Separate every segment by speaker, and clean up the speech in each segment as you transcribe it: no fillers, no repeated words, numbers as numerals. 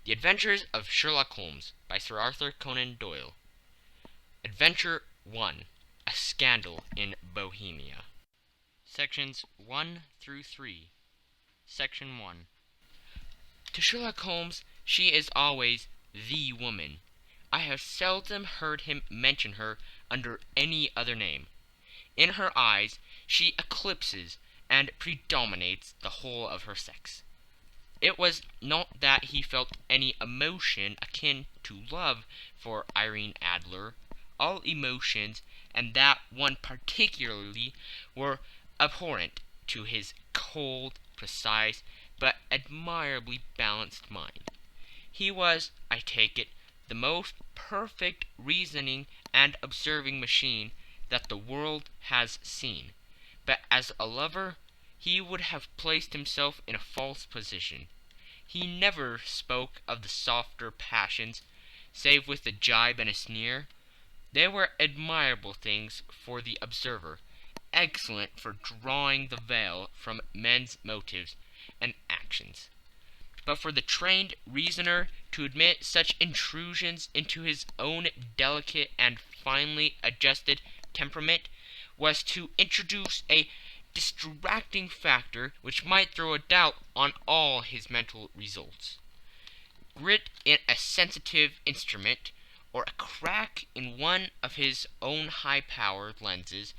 Speaker 1: The Adventures of Sherlock Holmes by Sir Arthur Conan Doyle. Adventure 1. A Scandal in Bohemia. Sections 1 through 3. Section 1. To Sherlock Holmes, she is always the woman. I have seldom heard him mention her under any other name. In her eyes, she eclipses and predominates the whole of her sex. It was not that he felt any emotion akin to love for Irene Adler. All emotions, and that one particularly, were abhorrent to his cold, precise, but admirably balanced mind. He was, I take it, the most perfect reasoning and observing machine that the world has seen. But as a lover, he would have placed himself in a false position. He never spoke of the softer passions, save with a jibe and a sneer. They were admirable things for the observer, excellent for drawing the veil from men's motives and actions. But for the trained reasoner to admit such intrusions into his own delicate and finely adjusted temperament was to introduce a distracting factor which might throw a doubt on all his mental results. Grit in a sensitive instrument, or a crack in one of his own high-powered lenses,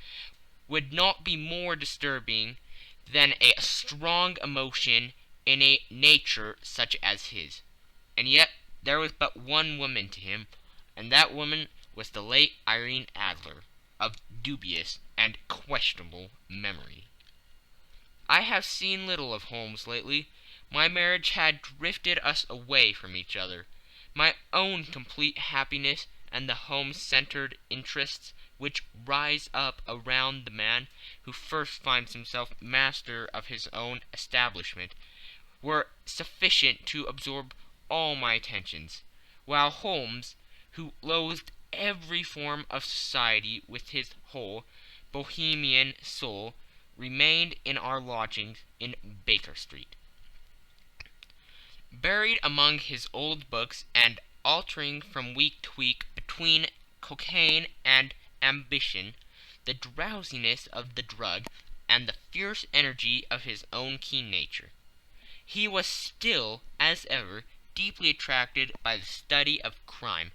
Speaker 1: would not be more disturbing than a strong emotion in a nature such as his. And yet there was but one woman to him, and that woman was the late Irene Adler, of dubious and questionable memory. I have seen little of Holmes lately. My marriage had drifted us away from each other. My own complete happiness and the home-centered interests which rise up around the man who first finds himself master of his own establishment were sufficient to absorb all my attentions, while Holmes, who loathed every form of society with his whole Bohemian soul, remained in our lodgings in Baker Street. Buried among his old books and altering from week to week between cocaine and ambition, the drowsiness of the drug, and the fierce energy of his own keen nature, he was still, as ever, deeply attracted by the study of crime,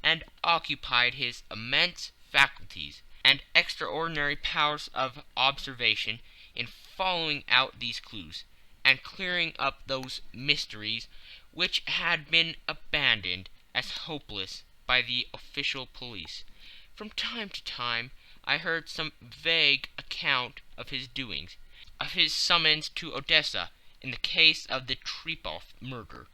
Speaker 1: and occupied his immense faculties and extraordinary powers of observation in following out these clues, and clearing up those mysteries which had been abandoned as hopeless by the official police. From time to time I heard some vague account of his doings, of his summons to Odessa in the case of the Trepoff murder,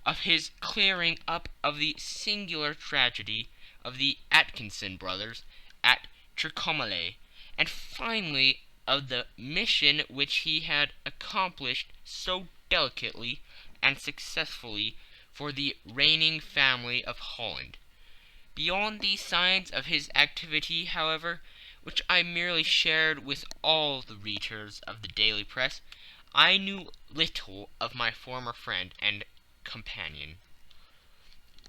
Speaker 1: of his clearing up of the singular tragedy of the Atkinson brothers at Trincomalee, and finally of the mission which he had accomplished so delicately and successfully for the reigning family of Holland. Beyond these signs of his activity, however, which I merely shared with all the readers of the daily press, I knew little of my former friend and companion.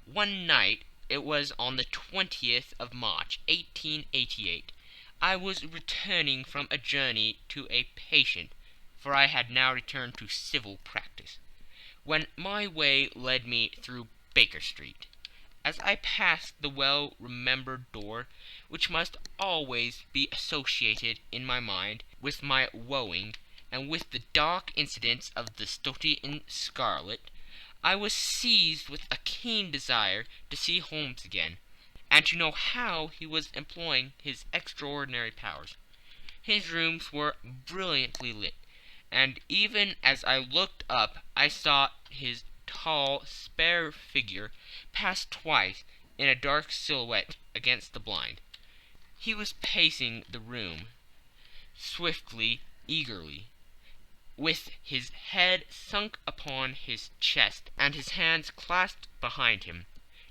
Speaker 1: One night, it was on the 20th of March, 1888, I was returning from a journey to a patient, for I had now returned to civil practice, when my way led me through Baker Street. As I passed the well-remembered door, which must always be associated in my mind with my wooing, and with the dark incidents of the Stoty in Scarlet, I was seized with a keen desire to see Holmes again, and to know how he was employing his extraordinary powers. His rooms were brilliantly lit, and even as I looked up I saw his tall, spare figure pass twice in a dark silhouette against the blind. He was pacing the room, swiftly, eagerly, with his head sunk upon his chest and his hands clasped behind him.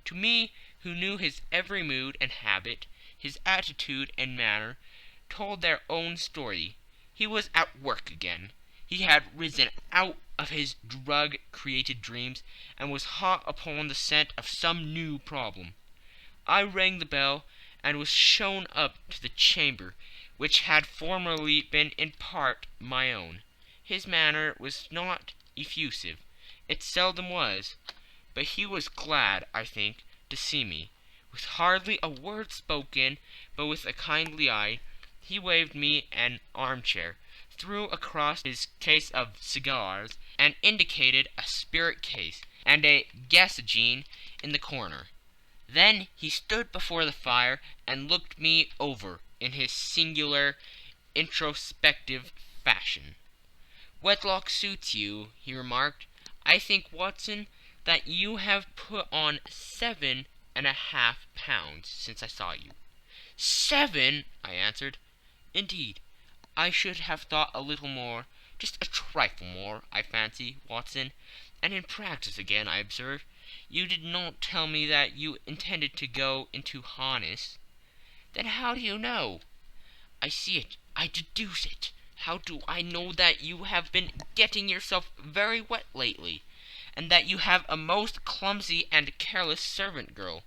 Speaker 1: To me, who knew his every mood and habit, his attitude and manner, told their own story. He was at work again. He had risen out of his drug-created dreams and was hot upon the scent of some new problem. I rang the bell and was shown up to the chamber, which had formerly been in part my own. His manner was not effusive. It seldom was. But he was glad, I think, to see me. With hardly a word spoken, but with a kindly eye, he waved me an armchair, threw across his case of cigars, and indicated a spirit case and a gasogene in the corner. Then he stood before the fire and looked me over in his singular, introspective fashion. "Wedlock suits you," he remarked. "I think, Watson, that you have put on 7.5 pounds since I saw you." "7!" I answered. "Indeed, I should have thought a little more, just a trifle more, I fancy, Watson. And in practice again, I observe. You did not tell me that you intended to go into harness." "Then how do you know?" "I see it. I deduce it. How do I know that you have been getting yourself very wet lately, and that you have a most clumsy and careless servant girl?"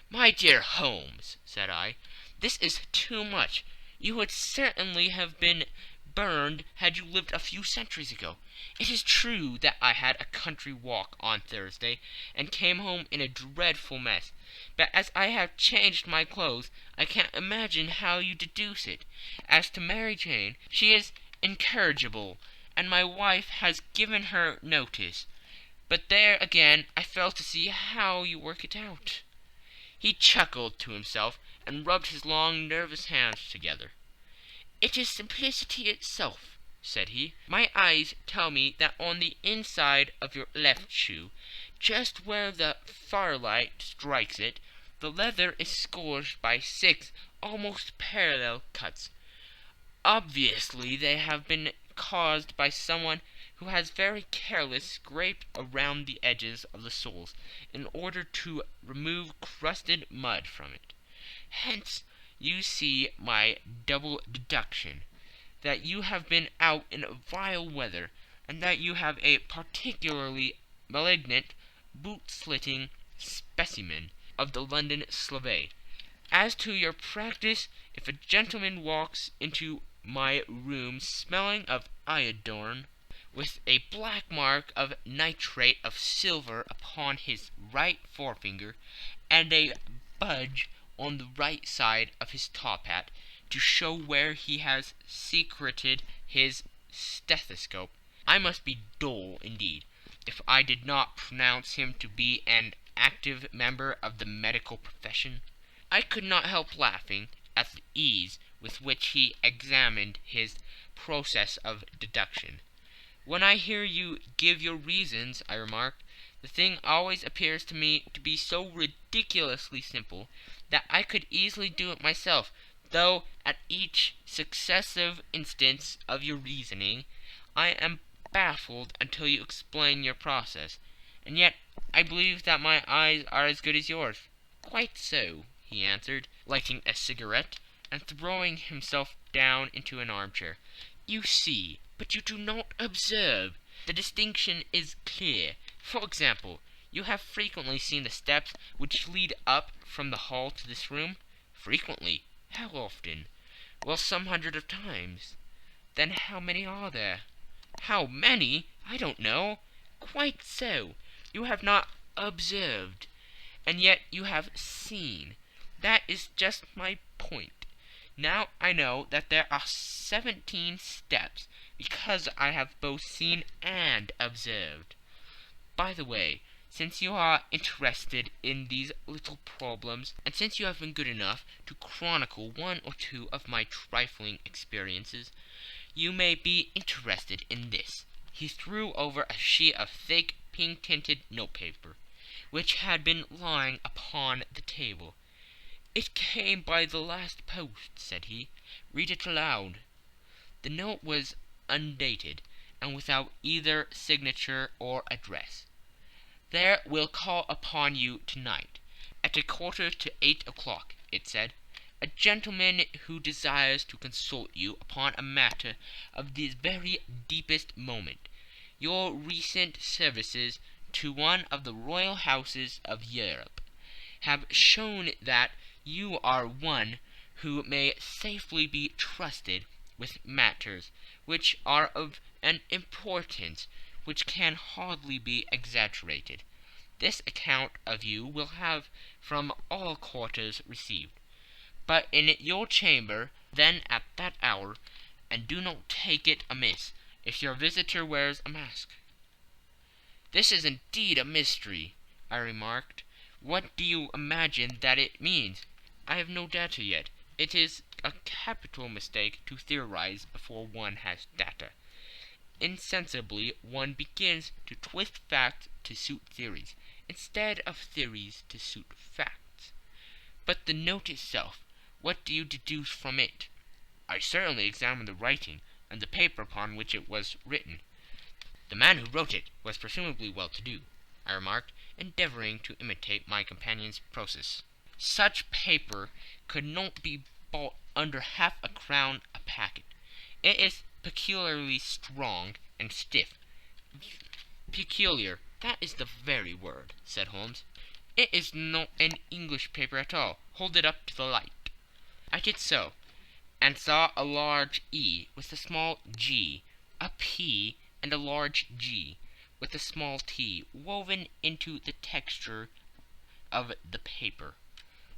Speaker 1: "My dear Holmes," said I, "this is too much. You would certainly have been burned had you lived a few centuries ago. It is true that I had a country walk on Thursday, and came home in a dreadful mess. But as I have changed my clothes, I can't imagine how you deduce it. As to Mary Jane, she is incorrigible, and my wife has given her notice. But there again I fail to see how you work it out." He chuckled to himself, and rubbed his long, nervous hands together. "It is simplicity itself," said he. "My eyes tell me that on the inside of your left shoe, just where the firelight strikes it, the leather is scourged by 6 almost parallel cuts. Obviously they have been caused by someone who has very carelessly scraped around the edges of the soles in order to remove crusted mud from it. Hence you see my double deduction, that you have been out in vile weather, and that you have a particularly malignant, boot-slitting specimen of the London slave. As to your practice, if a gentleman walks into my room smelling of iodine, with a black mark of nitrate of silver upon his right forefinger, and a budge on the right side of his top hat, to show where he has secreted his stethoscope, I must be dull indeed if I did not pronounce him to be an active member of the medical profession." I could not help laughing at the ease with which he examined his process of deduction. "When I hear you give your reasons," I remarked, "the thing always appears to me to be so ridiculously simple that I could easily do it myself, though at each successive instance of your reasoning I am baffled until you explain your process. And yet I believe that my eyes are as good as yours." "Quite so," he answered, lighting a cigarette, and throwing himself down into an armchair. "You see, but you do not observe. The distinction is clear. For example, you have frequently seen the steps which lead up from the hall to this room?" "Frequently." "How often?" "Well, some hundreds of times." "Then how many are there?" "How many? I don't know." "Quite so. You have not observed, and yet you have seen. That is just my point. Now I know that there are 17 steps, because I have both seen and observed. By the way, since you are interested in these little problems, and since you have been good enough to chronicle one or two of my trifling experiences, you may be interested in this." He threw over a sheet of thick, pink-tinted notepaper, which had been lying upon the table. "It came by the last post," said he. "Read it aloud." The note was undated, and without either signature or address. "There will call upon you tonight, at 7:45, it said. a gentleman who desires to consult you upon a matter of the very deepest moment. Your recent services to one of the royal houses of Europe have shown that you are one who may safely be trusted with matters which are of an importance which can hardly be exaggerated. This account of you will have from all quarters received, but in your chamber then at that hour, and do not take it amiss if your visitor wears a mask." "This is indeed a mystery," I remarked. "What do you imagine that it means?" "I have no data yet. It is a capital mistake to theorize before one has data. Insensibly one begins to twist facts to suit theories, instead of theories to suit facts. But the note itself, what do you deduce from it?" "I certainly examined the writing, and the paper upon which it was written." "The man who wrote it was presumably well-to-do," I remarked, endeavoring to imitate my companion's process. "Such paper could not be bought under half a crown a packet. It is peculiarly strong and stiff." "Peculiar, that is the very word," said Holmes. "It is not an English paper at all. Hold it up to the light." I did so, and saw a large E with a small g, a P and a large G with a small t woven into the texture of the paper.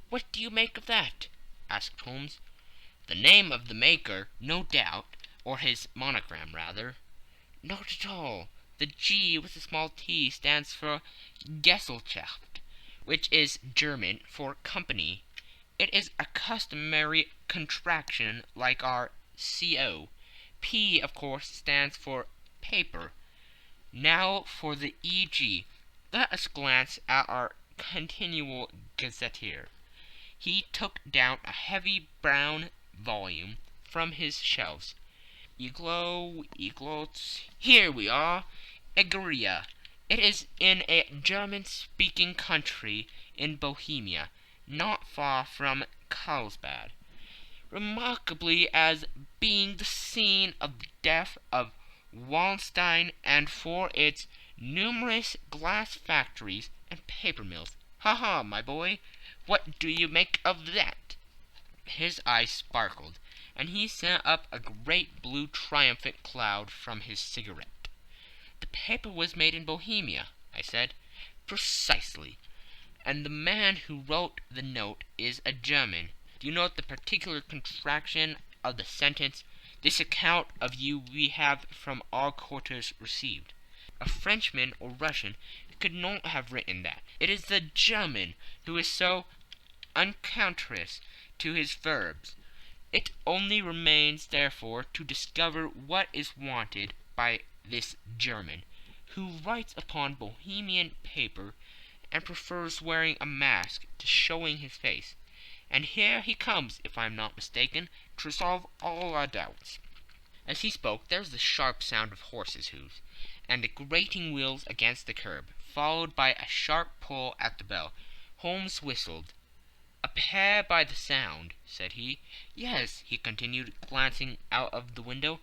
Speaker 1: "What do you make of that?" asked Holmes. "The name of the maker, no doubt, or his monogram, rather." "Not at all. The G with a small t stands for Gesellschaft, which is German for company. It is a customary contraction like our CO. P, of course, stands for paper. Now for the EG. Let us glance at our continual gazetteer." He took down a heavy brown volume from his shelves. Eglots. Here we are. Egeria. It is in a German-speaking country in Bohemia, not far from Carlsbad, remarkably as being the scene of the death of Wallenstein, and for its numerous glass factories and paper mills. Ha, my boy, what do you make of that?" His eyes sparkled, and he sent up a great blue triumphant cloud from his cigarette. "The paper was made in Bohemia," I said. "Precisely. And the man who wrote the note is a German. Do you note the particular contraction of the sentence, 'This account of you we have from all quarters received'? A Frenchman or Russian could not have written that. It is the German who is so unconscious to his verbs. It only remains, therefore, to discover what is wanted by this German, who writes upon Bohemian paper and prefers wearing a mask to showing his face. And here he comes, if I am not mistaken, to resolve all our doubts." As he spoke, there was the sharp sound of horses' hoofs, and the grating wheels against the curb, followed by a sharp pull at the bell. Holmes whistled. "A pair by the sound," said he. "Yes," he continued, glancing out of the window,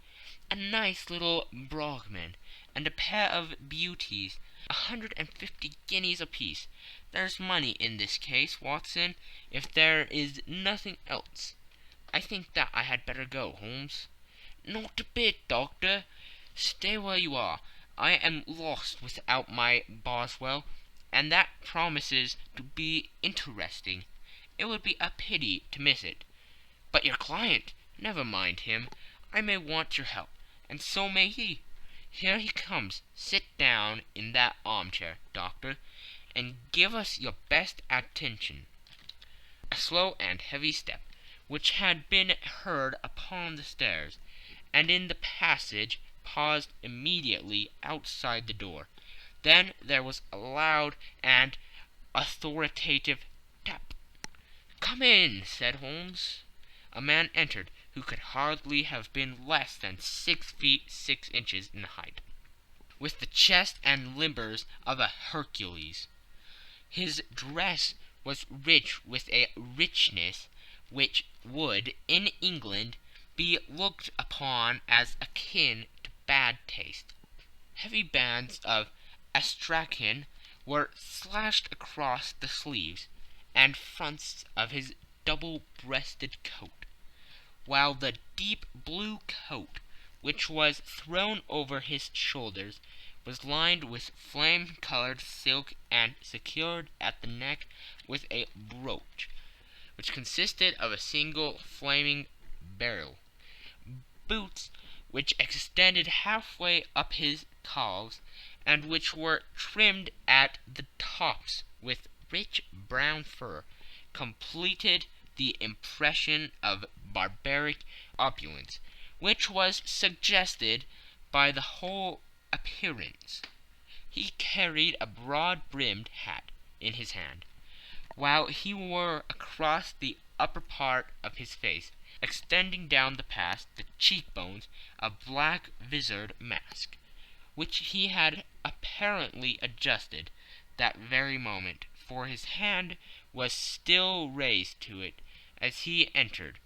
Speaker 1: "a nice little Brahmin, and a pair of beauties, 150 guineas apiece. There's money in this case, Watson, if there is nothing else. I think that I had better go, Holmes." "Not a bit, Doctor. Stay where you are. I am lost without my Boswell, and that promises to be interesting. It would be a pity to miss it. But your client, never mind him. I may want your help, and so may he. Here he comes. Sit down in that armchair, Doctor, and give us your best attention." A slow and heavy step, which had been heard upon the stairs and in the passage, paused immediately outside the door. Then there was a loud and authoritative tap. "Come in," said Holmes. A man entered, who could hardly have been less than 6 feet 6 inches in height, with the chest and limbers of a Hercules. His dress was rich with a richness which would, in England, be looked upon as akin to bad taste. Heavy bands of astrakhan were slashed across the sleeves and fronts of his double-breasted coat, while the deep blue coat, which was thrown over his shoulders, was lined with flame-colored silk and secured at the neck with a brooch, which consisted of a single flaming beryl. Boots, which extended halfway up his calves, and which were trimmed at the tops with rich brown fur, completed the impression of barbaric opulence, which was suggested by the whole appearance. He carried a broad-brimmed hat in his hand, while he wore across the upper part of his face, extending down past the cheekbones, a black visored mask, which he had apparently adjusted that very moment, for his hand was still raised to it as he entered.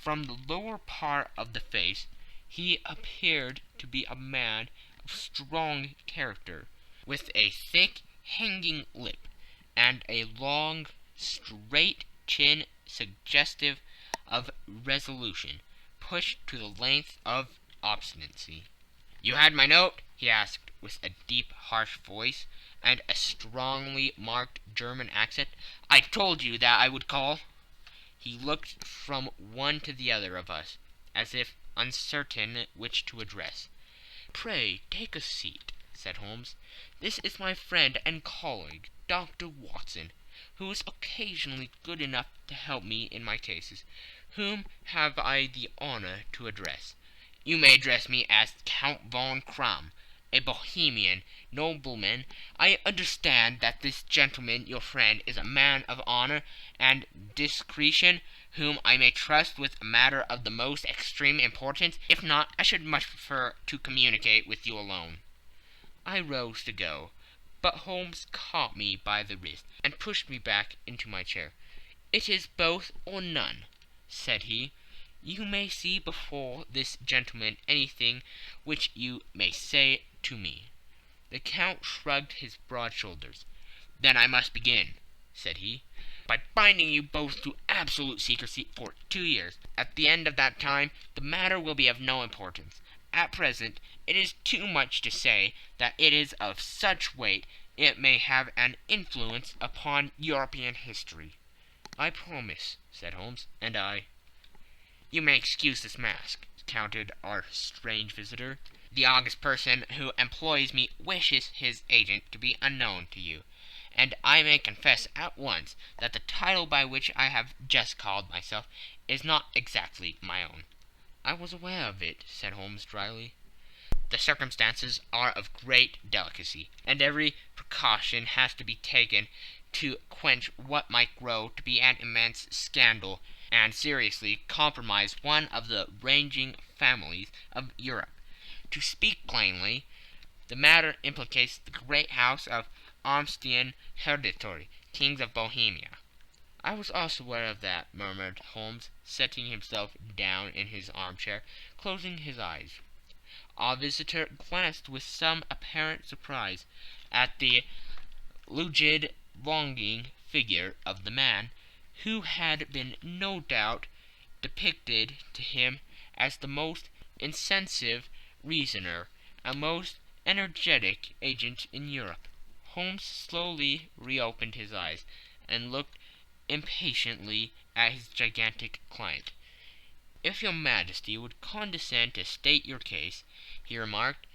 Speaker 1: From the lower part of the face he appeared to be a man of strong character, with a thick hanging lip, and a long, straight chin suggestive of resolution, pushed to the length of obstinacy. "You had my note?" he asked, with a deep, harsh voice, and a strongly marked German accent. "I told you that I would call." He looked from one to the other of us, as if uncertain which to address. "Pray take a seat," said Holmes. "This is my friend and colleague, Dr. Watson, who is occasionally good enough to help me in my cases. Whom have I the honor to address?" "You may address me as Count von Kramm, a Bohemian nobleman. I understand that this gentleman, your friend, is a man of honor and discretion, whom I may trust with a matter of the most extreme importance. If not, I should much prefer to communicate with you alone." I rose to go, but Holmes caught me by the wrist and pushed me back into my chair. "It is both or none," said he. "You may see before this gentleman anything which you may say to me." The Count shrugged his broad shoulders. "Then I must begin," said he, "by binding you both to absolute secrecy for 2 years. At the end of that time the matter will be of no importance. At present it is too much to say that it is of such weight it may have an influence upon European history." "I promise," said Holmes. "And I." "You may excuse this mask," countered our strange visitor. "The august person who employs me wishes his agent to be unknown to you, and I may confess at once that the title by which I have just called myself is not exactly my own." "I was aware of it," said Holmes dryly. "The circumstances are of great delicacy, and every precaution has to be taken to quench what might grow to be an immense scandal and seriously compromise one of the reigning families of Europe. To speak plainly, the matter implicates the great house of Austrian hereditary kings of Bohemia." "I was also aware of that," murmured Holmes, setting himself down in his armchair, closing his eyes. Our visitor glanced with some apparent surprise at the rigid, longing figure of the man, who had been no doubt depicted to him as the most insensate reasoner and most energetic agent in Europe. Holmes slowly reopened his eyes and looked impatiently at his gigantic client. "If your Majesty would condescend to state your case," he remarked,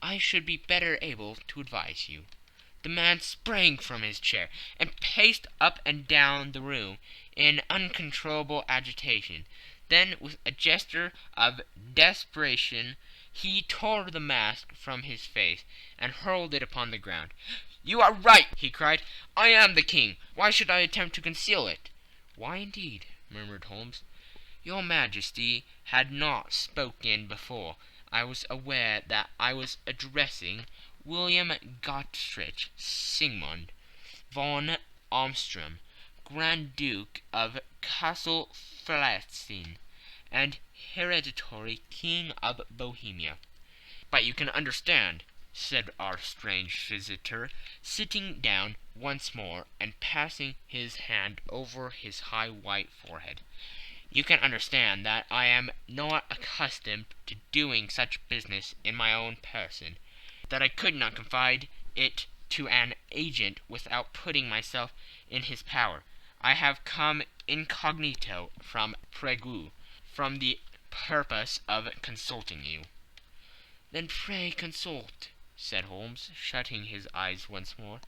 Speaker 1: "I should be better able to advise you." The man sprang from his chair and paced up and down the room in uncontrollable agitation. Then, with a gesture of desperation, he tore the mask from his face and hurled it upon the ground. "You are right!" he cried. "I am the king. Why should I attempt to conceal it?" "Why, indeed?" murmured Holmes. "Your Majesty had not spoken before. I was aware that I was addressing William Gottrich Sigmund von Armstrong, Grand Duke of Castle Flatzin and hereditary King of Bohemia. But you can understand, said our strange visitor, sitting down once more and passing his hand over his high white forehead. You can understand that I am not accustomed to doing such business in my own person, that I could not confide it to an agent without putting myself in his power. I have come incognito from Prague, from the purpose of consulting you. Then pray consult, said Holmes, shutting his eyes once more.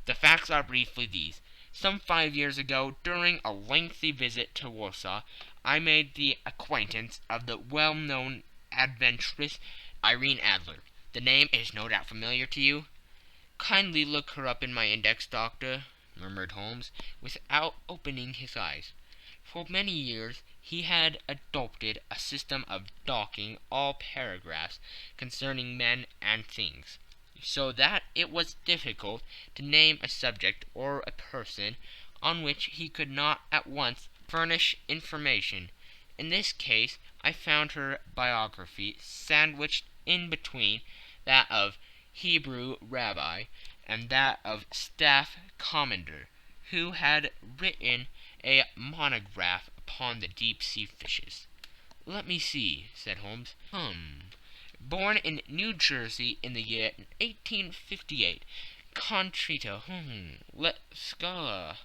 Speaker 1: The facts are briefly these. Some 5 years ago, during a lengthy visit to Warsaw, I made the acquaintance of the well-known adventuress Irene Adler. The name is no doubt familiar to you. Kindly look her up in my index, Doctor, murmured Holmes, without opening his eyes. For many years he had adopted a system of docking all paragraphs concerning men and things, so that it was difficult to name a subject or a person on which he could not at once furnish information. In this case I found her biography sandwiched in between that of Hebrew rabbi and that of staff commander, who had written a monograph upon the deep-sea fishes. Let me see, said Holmes. Born in New Jersey in the year 1858. Contrito. Let Scala.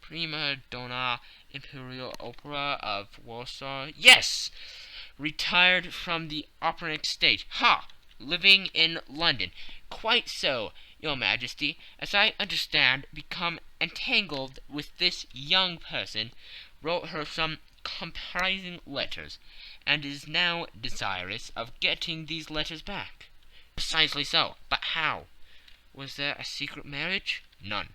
Speaker 1: Prima donna Imperial Opera of Warsaw. Yes! Retired from the operatic stage. Ha! Living in London. Quite so, Your Majesty. As I understand, become entangled with this young person, wrote her some comprising letters, and is now desirous of getting these letters back. Precisely so. But how? Was there a secret marriage? None.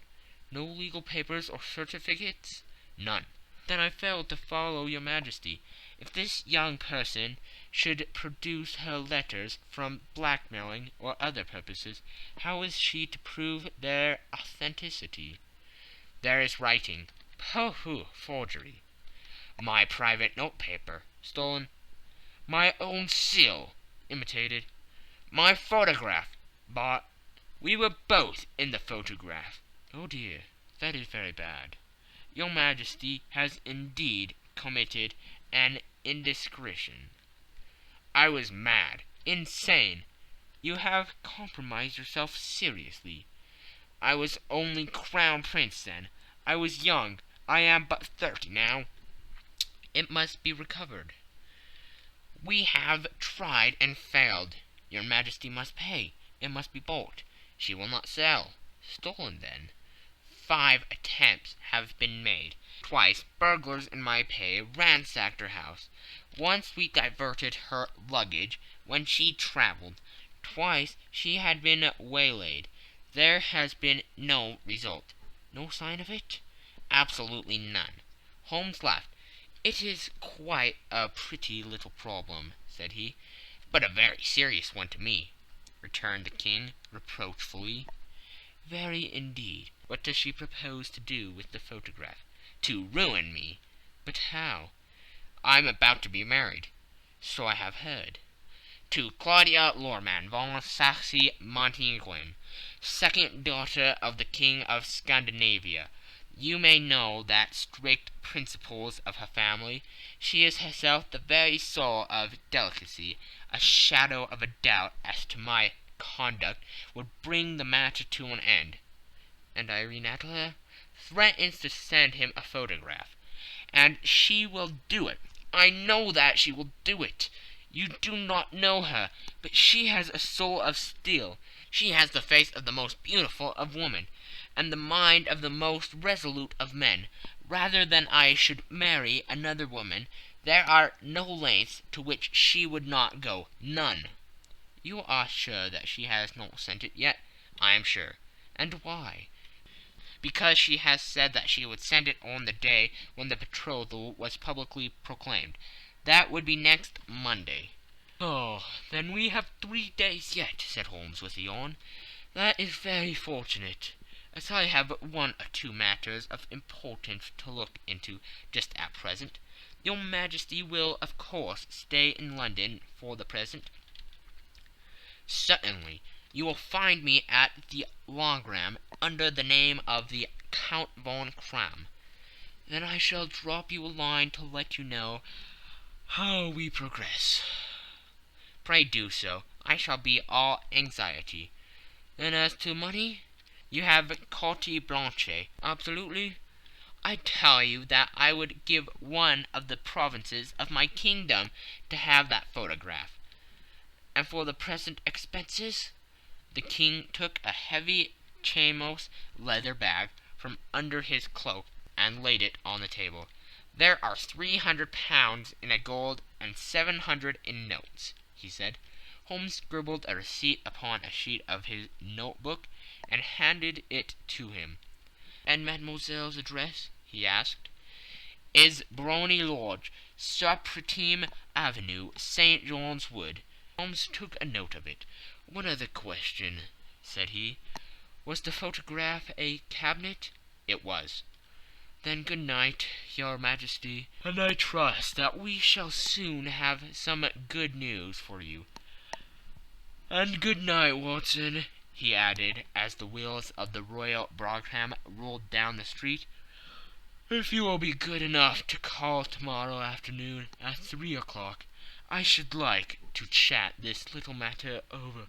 Speaker 1: No legal papers or certificates? None. Then I failed to follow Your Majesty. If this young person should produce her letters from blackmailing or other purposes, how is she to prove their authenticity? There is writing. Pooh, forgery. My private notepaper, stolen. My own seal, imitated. My photograph, bought. We were both in the photograph. Oh dear, that is very bad. Your Majesty has indeed committed an indiscretion. I was mad, insane. You have compromised yourself seriously. I was only Crown Prince then. I was young. I am but 30 now. It must be recovered. We have tried and failed. Your Majesty must pay. It must be bought. She will not sell. Stolen, then. 5 attempts have been made. Twice burglars in my pay ransacked her house. Once we diverted her luggage when she travelled. Twice she had been waylaid. There has been no result. No sign of it? Absolutely none. Holmes laughed. It is quite a pretty little problem, said he. But a very serious one to me, returned the king reproachfully. Very indeed. What does she propose to do with the photograph? To ruin me. But how? I'm about to be married. So I have heard. To Claudia Lorman von Saxe-Montenegrin, second daughter of the King of Scandinavia. You may know that strict principles of her family. She is herself the very soul of delicacy. A shadow of a doubt as to my conduct would bring the matter to an end. And Irene Adler threatens to send him a photograph. And she will do it. I know that she will do it. You do not know her, but she has a soul of steel. She has the face of the most beautiful of women, and the mind of the most resolute of men. Rather than I should marry another woman, there are no lengths to which she would not go. None. You are sure that she has not sent it yet? I am sure. And why? Because she has said that she would send it on the day when the betrothal was publicly proclaimed. That would be next Monday. Oh, then we have 3 days yet, said Holmes with a yawn. That is very fortunate. as I have one or two matters of importance to look into just at present. Your Majesty will, of course, stay in London for the present?" "Certainly. You will find me at the Langram under the name of the Count von Kram." "Then I shall drop you a line to let you know how we progress." "Pray do so. I shall be all anxiety." "Then as to money, you have carte blanche?" "Absolutely." "I tell you that I would give one of the provinces of my kingdom to have that photograph." "And for the present expenses?" The King took a heavy chamois leather bag from under his cloak and laid it on the table. "There are £300 in gold and 700 in notes," he said. Holmes scribbled a receipt upon a sheet of his notebook and handed it to him. "And mademoiselle's address?" he asked. "Is Brony Lodge, Supretime Avenue, St. John's Wood." Holmes took a note of it. "One other question," said he. "Was the photograph a cabinet?" "It was." "Then good night, your Majesty, and I trust that we shall soon have some good news for you. And good night, Watson," he added, as the wheels of the Royal brougham rolled down the street. "If you will be good enough to call tomorrow afternoon at 3 o'clock, I should like to chat this little matter over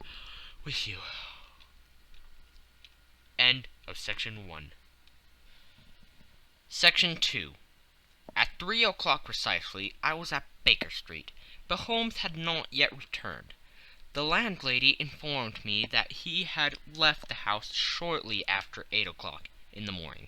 Speaker 1: with you." End of Section 1. Section 2. At 3 o'clock precisely I was at Baker Street, but Holmes had not yet returned. The landlady informed me that he had left the house shortly after 8 o'clock in the morning.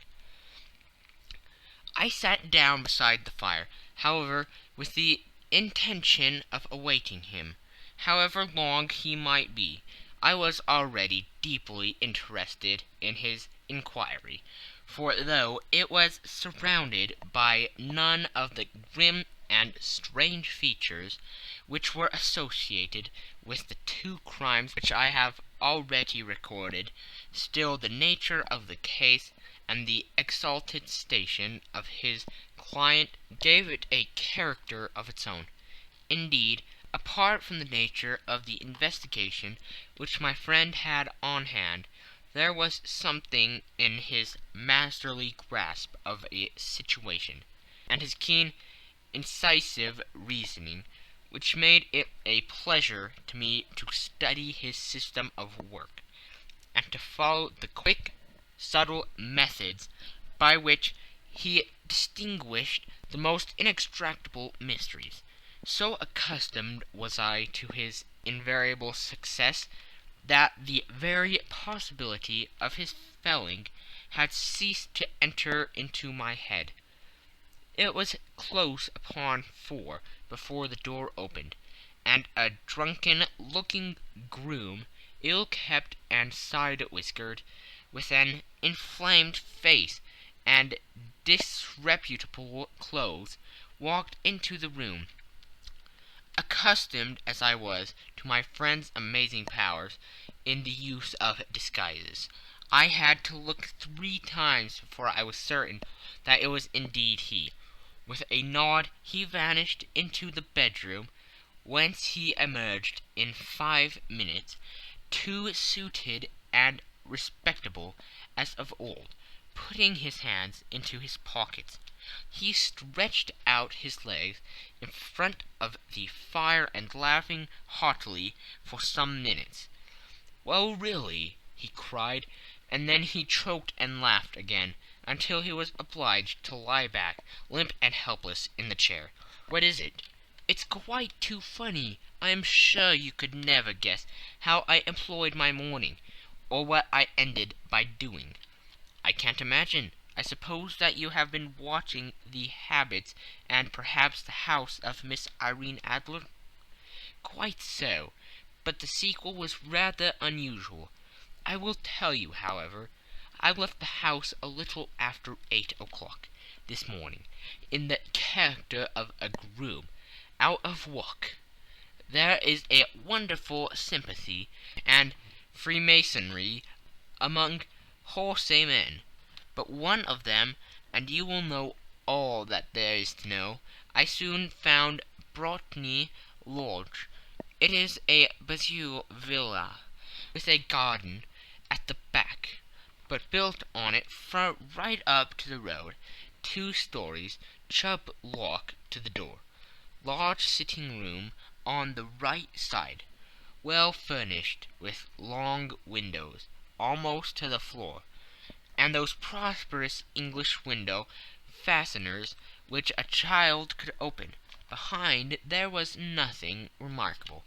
Speaker 1: I sat down beside the fire, however, with the intention of awaiting him. However long he might be, I was already deeply interested in his inquiry, for though it was surrounded by none of the grim and strange features which were associated with the two crimes which I have already recorded, still the nature of the case and the exalted station of his client gave it a character of its own. Indeed, apart from the nature of the investigation which my friend had on hand, there was something in his masterly grasp of a situation, and his keen, incisive reasoning, which made it a pleasure to me to study his system of work, and to follow the quick, subtle methods by which he distinguished the most inextricable mysteries. So accustomed was I to his invariable success that the very possibility of his failing had ceased to enter into my head. It was close upon 4 before the door opened, and a drunken-looking groom, ill-kept and side-whiskered, with an inflamed face and disreputable clothes, walked into the room. Accustomed as I was to my friend's amazing powers in the use of disguises, I had to look 3 times before I was certain that it was indeed he. With a nod he vanished into the bedroom, whence he emerged in 5 minutes, too suited and respectable as of old, putting his hands into his pockets. He stretched out his legs in front of the fire and laughing heartily for some minutes. "Well, really," he cried, and then he choked and laughed again, until he was obliged to lie back, limp and helpless, in the chair. "What is it?" "It's quite too funny. I am sure you could never guess how I employed my morning, or what I ended by doing." "I can't imagine. I suppose that you have been watching the habits and perhaps the house of Miss Irene Adler?" "Quite so, but the sequel was rather unusual. I will tell you, however. I left the house a little after 8 o'clock this morning, in the character of a groom, out of work. There is a wonderful sympathy and freemasonry among
Speaker 2: wholesome men. But one of them, and you will know all that there is to know, I soon found Broughton Lodge. It is a bijou villa, with a garden at the back, but built on it right up to the road, 2 stories, Chubb lock to the door, large sitting room on the right side, well furnished with long windows almost to the floor, and those prosperous English window fasteners which a child could open. Behind there was nothing remarkable,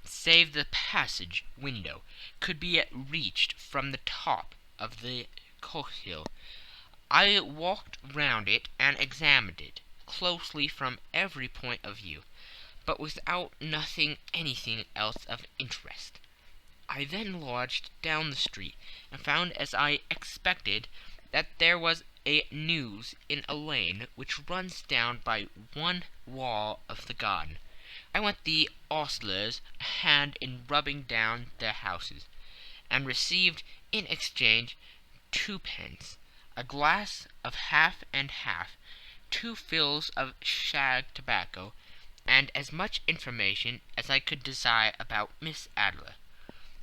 Speaker 2: save the passage window could be reached from the top of the courtyard. I walked round it and examined it closely from every point of view, but without nothing anything else of interest. I then lodged down the street, and found, as I expected, that there was a news in a lane which runs down by one wall of the garden. I went the ostlers a hand in rubbing down their houses, and received in exchange 2 pence, a glass of half and half, 2 fills of shag tobacco, and as much information as I could desire about Miss Adler,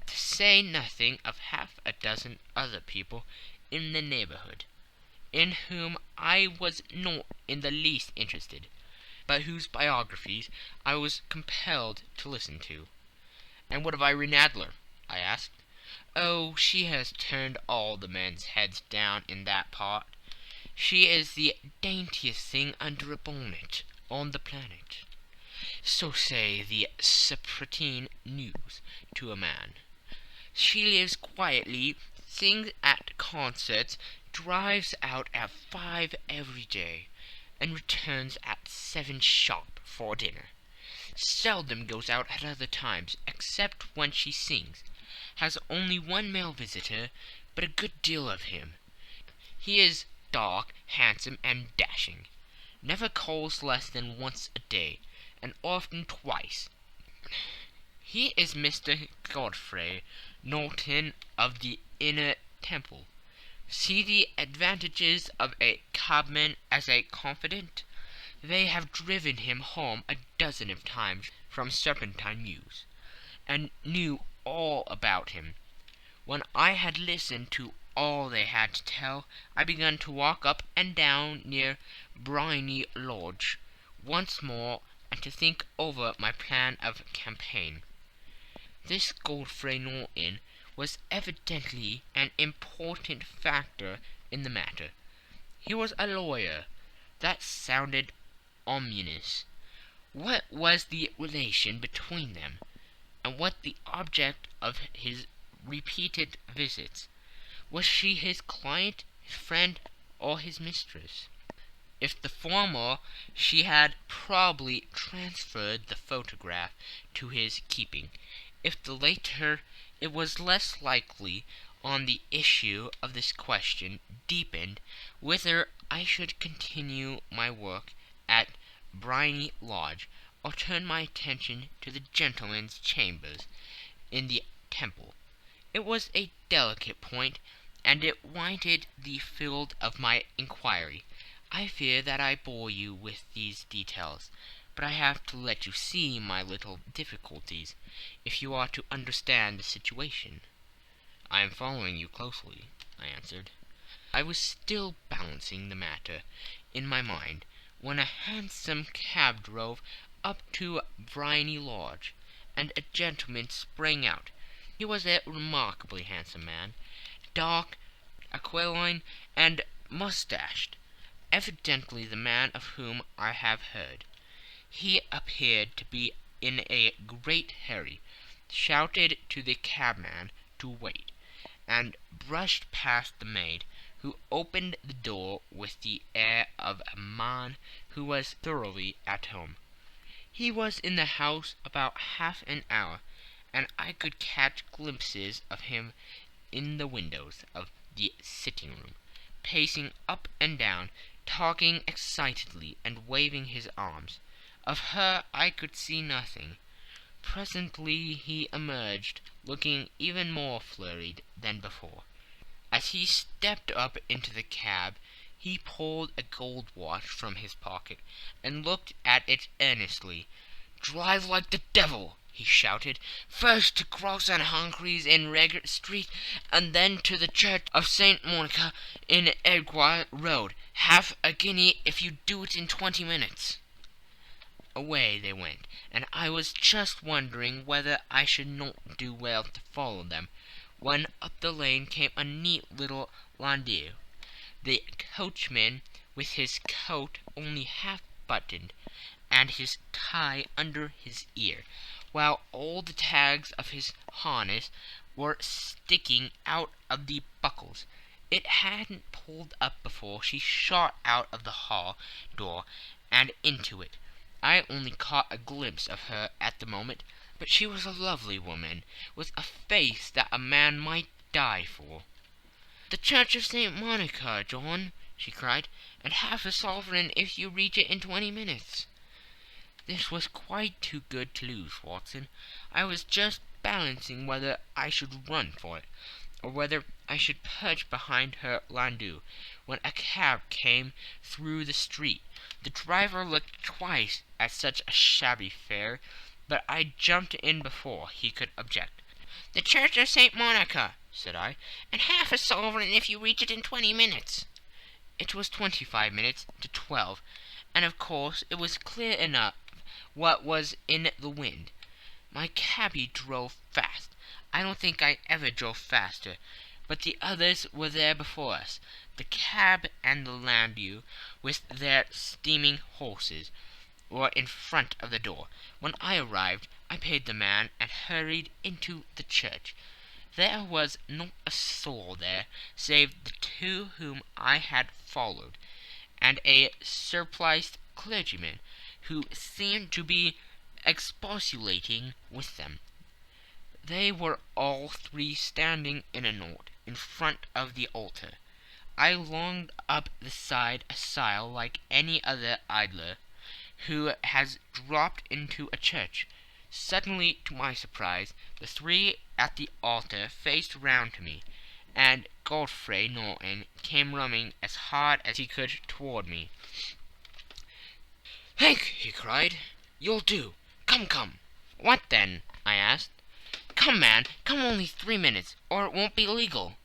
Speaker 2: to say nothing of half a dozen other people in the neighborhood, in whom I was not in the least interested, but whose biographies I was compelled to listen to. "And what of Irene Adler?" I asked. "Oh, she has turned all the men's heads down in that part. She is the daintiest thing under a bonnet on the planet. So say the Serpentine News to a man. She lives quietly, sings at concerts, drives out at 5 every day, and returns at 7 sharp for dinner. Seldom goes out at other times, except when she sings. Has only 1 male visitor, but a good deal of him. He is dark, handsome, and dashing. Never calls less than once a day, and often twice. He is Mr. Godfrey Norton of the Inner Temple. See the advantages of a cabman as a confidant. They have driven him home a dozen of times from Serpentine Mews, and knew all about him. When I had listened to all they had to tell, I began to walk up and down near Briony Lodge once more, and to think over my plan of campaign. This Godfrey Norton was evidently an important factor in the matter. He was a lawyer. That sounded ominous. What was the relation between them, and what the object of his repeated visits? Was she his client, his friend, or his mistress? If the former, she had probably transferred the photograph to his keeping. If the latter, it was less likely on the issue of this question deepened whether I should continue my work at Briony Lodge, or turn my attention to the gentleman's chambers in the Temple. It was a delicate point, and it wanted the field of my inquiry. I fear that I bore you with these details, but I have to let you see my little difficulties, if you are to understand the situation. "I am following you closely," I answered. I was still balancing the matter in my mind, when a hansom cab drove up to Briony Lodge, and a gentleman sprang out. He was a remarkably handsome man, dark, aquiline, and mustached, evidently the man of whom I have heard. He appeared to be in a great hurry, shouted to the cabman to wait, and brushed past the maid, who opened the door with the air of a man who was thoroughly at home. He was in the house about half an hour, and I could catch glimpses of him in the windows of the sitting-room, pacing up and down, talking excitedly, and waving his arms. Of her I could see nothing. Presently he emerged, looking even more flurried than before. As he stepped up into the cab, he pulled a gold watch from his pocket and looked at it earnestly. "Drive like the devil!" he shouted. "First to Gross and Humphrey's in Regent Street, and then to the Church of St. Monica in Edgware Road. Half a guinea if you do it in 20 minutes." Away they went, and I was just wondering whether I should not do well to follow them, when up the lane came a neat little landau, the coachman with his coat only half buttoned, and his tie under his ear, while all the tags of his harness were sticking out of the buckles. It hadn't pulled up before she shot out of the hall door and into it. I only caught a glimpse of her at the moment, but she was a lovely woman, with a face that a man might die for. "The Church of St. Monica, John," she cried, "and half a sovereign if you reach it in 20 minutes." This was quite too good to lose, Watson. I was just balancing whether I should run for it, or whether I should perch behind her landau, when a cab came through the street. The driver looked twice at such a shabby fare, but I jumped in before he could object. "The Church of St. Monica," said I, "and half a sovereign if you reach it in 20 minutes." It was 25 minutes to 12, and of course it was clear enough what was in the wind. My cabby drove fast. I don't think I ever drove faster, but the others were there before us, the cab and the landau, with their steaming horses, were in front of the door. When I arrived, I paid the man and hurried into the church. There was not a soul there, save the two whom I had followed, and a surpliced clergyman, who seemed to be expostulating with them. They were all three standing in a knot in front of the altar. I longed up the side aisle like any other idler who has dropped into a church. Suddenly, to my surprise, the three at the altar faced round to me, and Godfrey Norton came running as hard as he could toward me. "Hank," he cried, "you'll do. Come, come." "What then?" I asked. "Come, man, come only 3 minutes, or it won't be legal."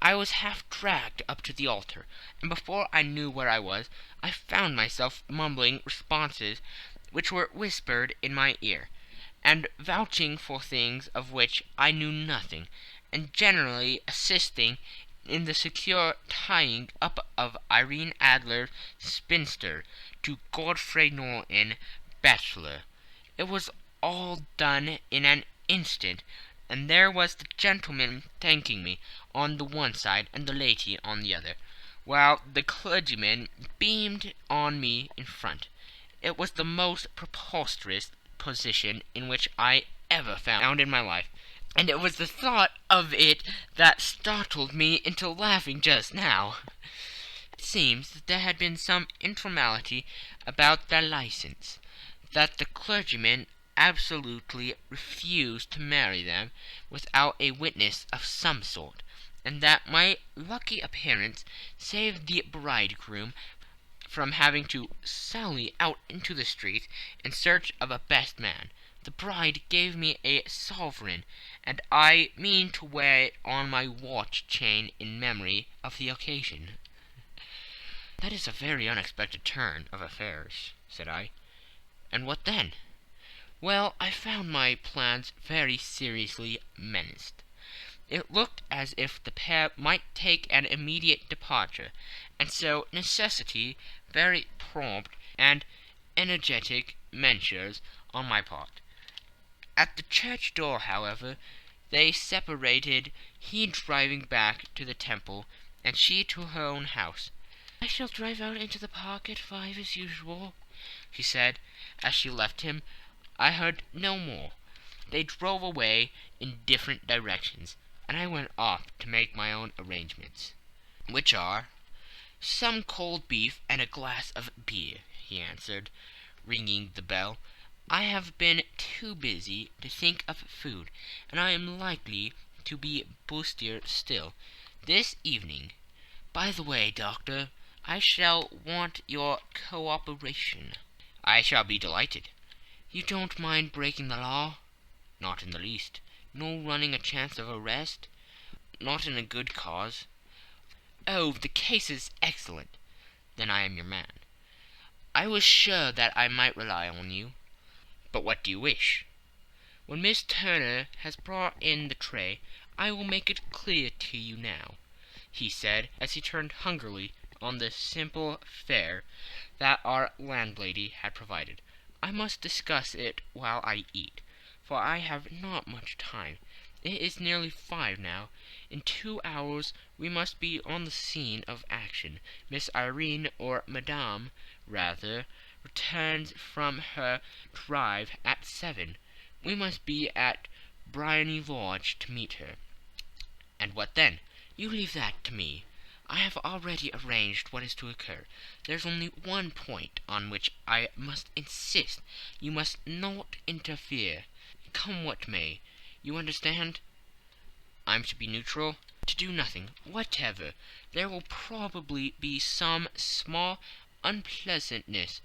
Speaker 2: I was half dragged up to the altar, and before I knew where I was, I found myself mumbling responses which were whispered in my ear, and vouching for things of which I knew nothing, and generally assisting in the secure tying up of Irene Adler, spinster, to Godfrey Norton, bachelor. It was all done in an instant, and there was the gentleman thanking me on the one side and the lady on the other, while the clergyman beamed on me in front. It was the most preposterous position in which I ever found in my life, and it was the thought of it that startled me into laughing just now. It seems that there had been some informality about their license, that the clergyman absolutely refused to marry them without a witness of some sort, and that my lucky appearance saved the bridegroom from having to sally out into the street in search of a best man. The bride gave me a sovereign, and I mean to wear it on my watch chain in memory of the occasion. "That is a very unexpected turn of affairs," said I. "And what then?" "Well, I found my plans very seriously menaced. It looked as if the pair might take an immediate departure, and so necessity very prompt and energetic measures on my part. At the church door, however, they separated, he driving back to the temple, and she to her own house. "I shall drive out into the park at 5 as usual," she said, as she left him. I heard no more. They drove away in different directions, and I went off to make my own arrangements. "Which are?" "Some cold beef and a glass of beer," he answered, ringing the bell. "I have been too busy to think of food, and I am likely to be bustier still. this evening. By the way, Doctor, I shall want your cooperation." "I shall be delighted." "You don't mind breaking the law?" "Not in the least." "Nor running a chance of arrest?" "Not in a good cause." "Oh, the case is excellent." "Then I am your man." "I was sure that I might rely on you." "But what do you wish?" "When Miss Turner has brought in the tray, I will make it clear to you now," he said, as he turned hungrily on the simple fare that our landlady had provided. "I must discuss it while I eat, for I have not much time. It is nearly 5 now. In 2 hours we must be on the scene of action. Miss Irene, or Madame, rather, returns from her drive at 7. We must be at Briony Lodge to meet her." "And what then?" "You leave that to me. I have already arranged what is to occur. There's only one point on which I must insist. You must not interfere, come what may. You understand?" "I'm to be neutral?" "To do nothing whatever. There will probably be some small unpleasantness.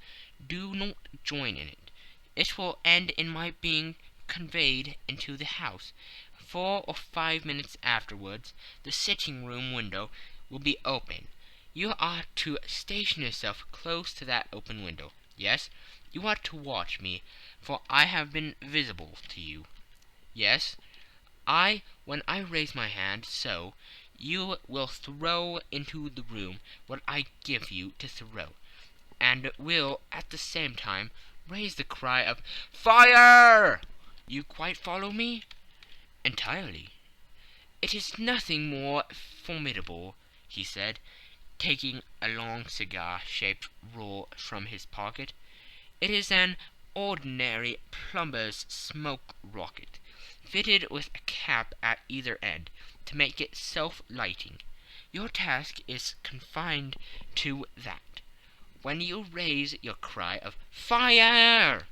Speaker 2: Do not join in it. It will end in my being conveyed into the house. 4 or 5 minutes afterwards the sitting-room window will be open. You are to station yourself close to that open window. Yes, you are to watch me, for I have been visible to you. Yes, when I raise my hand, so, you will throw into the room what I give you to throw, and will at the same time raise the cry of 'Fire!' You quite follow me?" "Entirely." "It is nothing more formidable," he said, taking a long cigar-shaped roll from his pocket. "It is an ordinary plumber's smoke rocket, fitted with a cap at either end, to make it self-lighting. Your task is confined to that. When you raise your cry of 'Fire!'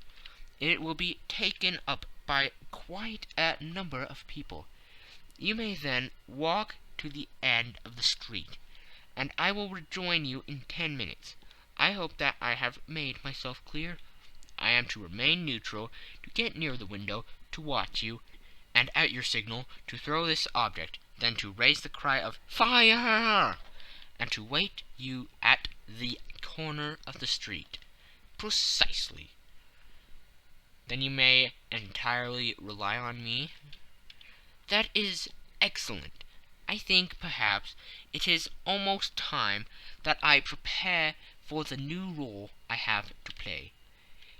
Speaker 2: it will be taken up by quite a number of people. You may then walk to the end of the street, and I will rejoin you in 10 minutes. I hope that I have made myself clear. I am to remain neutral, to get near the window, to watch you, and at your signal to throw this object, then to raise the cry of 'Fire!' and to wait you at the corner of the street." "Precisely." "Then you may entirely rely on me?" "That is excellent. I think, perhaps, it is almost time that I prepare for the new role I have to play."